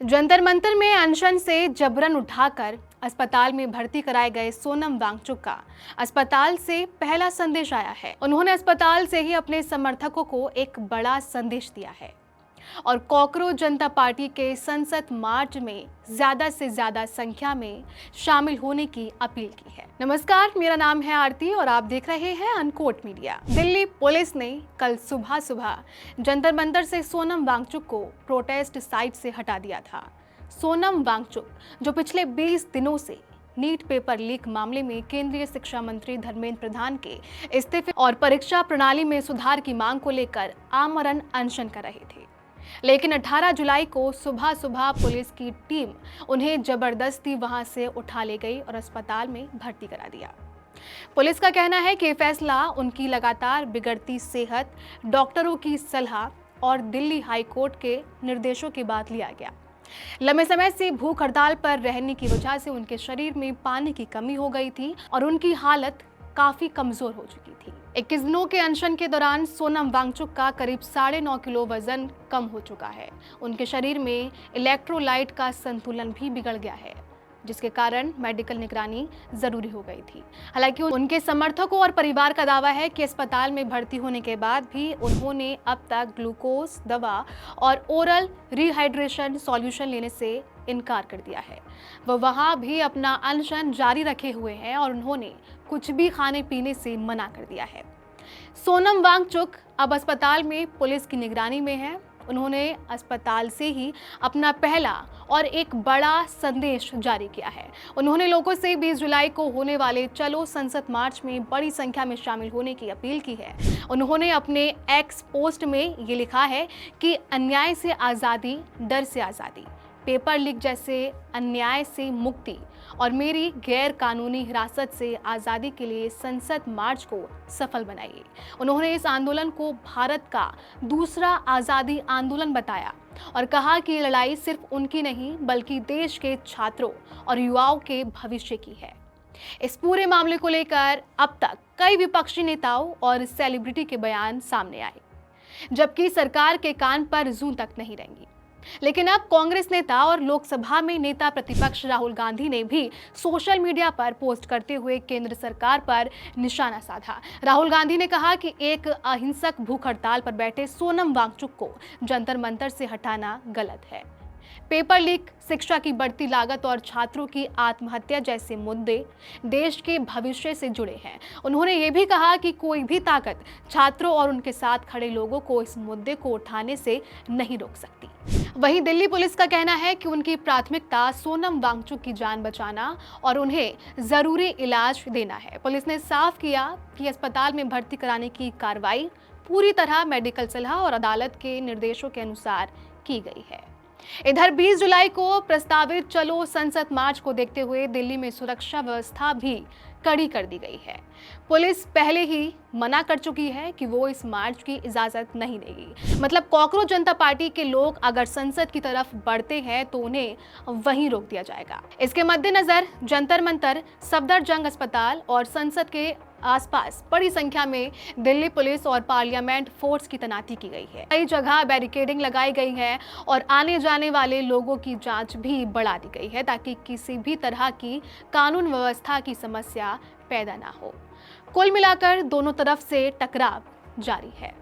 जंतर मंतर में अनशन से जबरन उठाकर अस्पताल में भर्ती कराए गए सोनम वांगचुक का अस्पताल से पहला संदेश आया है। उन्होंने अस्पताल से ही अपने समर्थकों को एक बड़ा संदेश दिया है और कॉकरोच जनता पार्टी के संसद मार्च में ज्यादा से ज्यादा संख्या में शामिल होने की अपील की है। नमस्कार, मेरा नाम है आरती और आप देख रहे हैं अनकोट मीडिया। दिल्ली पुलिस ने कल सुबह सुबह जंतर मंतर से सोनम वांगचुक को प्रोटेस्ट साइट से हटा दिया था। सोनम वांगचुक जो पिछले 20 दिनों से नीट पेपर लीक मामले में केंद्रीय शिक्षा मंत्री धर्मेंद्र प्रधान के इस्तीफे और परीक्षा प्रणाली में सुधार की मांग को लेकर आमरण अनशन कर रहे थे, लेकिन 18 जुलाई को सुबह सुबह पुलिस की टीम उन्हें जबरदस्ती वहां से उठा ले गई और अस्पताल में भर्ती करा दिया। पुलिस का कहना है कि ये फैसला उनकी लगातार बिगड़ती सेहत, डॉक्टरों की सलाह और दिल्ली हाई कोर्ट के निर्देशों के बाद लिया गया। लंबे समय से भूख हड़ताल पर रहने की वजह से उनके शरीर में पानी की कमी हो गई थी और उनकी हालत काफी कमजोर हो चुकी थी। 21 दिनों के अनशन के दौरान सोनम वांगचुक का करीब 9.5 किलो वजन कम हो चुका है। उनके शरीर में इलेक्ट्रोलाइट का संतुलन भी बिगड़ गया है, जिसके कारण मेडिकल निगरानी जरूरी हो गई थी। हालांकि उनके समर्थकों और परिवार का दावा है कि अस्पताल में भर्ती होने के बाद भी उन्होंने अब तक ग्लूकोज दवा और ओरल रिहाइड्रेशन सॉल्यूशन लेने से इनकार कर दिया है। वह वहां भी अपना अनशन जारी रखे हुए हैं और उन्होंने कुछ भी खाने पीने से मना कर दिया है। सोनम वांगचुक अब अस्पताल में पुलिस की निगरानी में है। उन्होंने अस्पताल से ही अपना पहला और एक बड़ा संदेश जारी किया है। उन्होंने लोगों से 20 जुलाई को होने वाले चलो संसद मार्च में बड़ी संख्या में शामिल होने की अपील की है। उन्होंने अपने एक्स पोस्ट में ये लिखा है कि अन्याय से आज़ादी, डर से आज़ादी, पेपर लीक जैसे अन्याय से मुक्ति और मेरी गैर कानूनी हिरासत से आज़ादी के लिए संसद मार्च को सफल बनाइए। उन्होंने इस आंदोलन को भारत का दूसरा आज़ादी आंदोलन बताया और कहा कि ये लड़ाई सिर्फ उनकी नहीं बल्कि देश के छात्रों और युवाओं के भविष्य की है। इस पूरे मामले को लेकर अब तक कई विपक्षी नेताओं और सेलिब्रिटी के बयान सामने आए, जबकि सरकार के कान पर जूं तक नहीं रेंगी। लेकिन अब कांग्रेस नेता और लोकसभा में नेता प्रतिपक्ष राहुल गांधी ने भी सोशल मीडिया पर पोस्ट करते हुए केंद्र सरकार पर निशाना साधा। राहुल गांधी ने कहा कि एक अहिंसक भूख हड़ताल पर बैठे सोनम वांगचुक को जंतर मंतर से हटाना गलत है। पेपर लीक, शिक्षा की बढ़ती लागत और छात्रों की आत्महत्या जैसे मुद्दे देश के भविष्य से जुड़े हैं। उन्होंने ये भी कहा कि कोई भी ताकत छात्रों और उनके साथ खड़े लोगों को इस मुद्दे को उठाने से नहीं रोक सकती। वहीं दिल्ली पुलिस का कहना है कि उनकी प्राथमिकता सोनम वांगचुक की जान बचाना और उन्हें जरूरी इलाज देना है। पुलिस ने साफ किया कि अस्पताल में भर्ती कराने की कार्रवाई पूरी तरह मेडिकल सलाह और अदालत के निर्देशों के अनुसार की गई है। इधर 20 जुलाई को प्रस्तावित चलो संसद मार्च को देखते हुए दिल्ली में सुरक्षा व्यवस्था भी कड़ी कर दी गई है। पुलिस पहले ही मना कर चुकी है कि वो इस मार्च की इजाजत नहीं देगी। मतलब कॉकरोच जनता पार्टी के लोग अगर संसद की तरफ बढ़ते हैं तो उन्हें वहीं रोक दिया जाएगा। इसके मद्देनजर जंतर मंतर, सफदरजंग अस्पताल और संसद के आसपास बड़ी संख्या में दिल्ली पुलिस और पार्लियामेंट फोर्स की तैनाती की गई है। कई जगह बैरिकेडिंग लगाई गई है और आने जाने वाले लोगों की जांच भी बढ़ा दी गई है ताकि किसी भी तरह की कानून व्यवस्था की समस्या पैदा ना हो। कुल मिलाकर दोनों तरफ से टकराव जारी है।